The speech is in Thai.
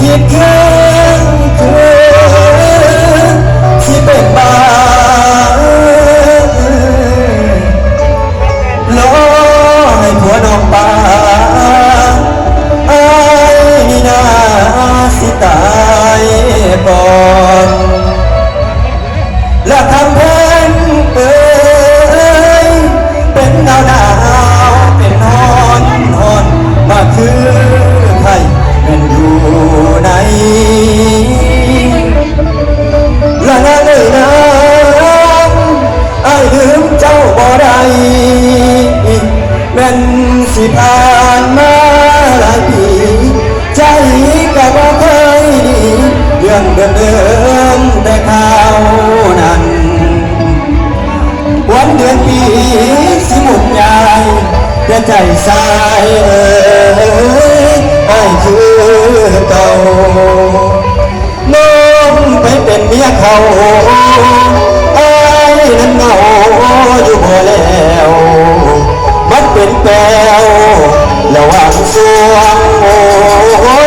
คิดถึงคือที่เป็นบ้ารอให้ผัวน้องป่าอ้ายนี่นาสิตายก่อนและทำเพนเอ่ยเป็นหนาวเป็นฮอนมาคือใครเป็นอยู่ไหนละนางเอ้ยนางไอ้ลืมเจ้าบ่ได้แม่นสิผ่านมาหลายปีใจก็บ่เคยดีเรื่องเดิมแต่ข่าวนั้นวันเดือนปีสิหมุนยายแต่ใจสายไอ้คือเก่าน้องไปเป็นเมียเขาไอ้นั้นเหงาอยู่พอแล้วมันเป็นแปลวระหว่างสวง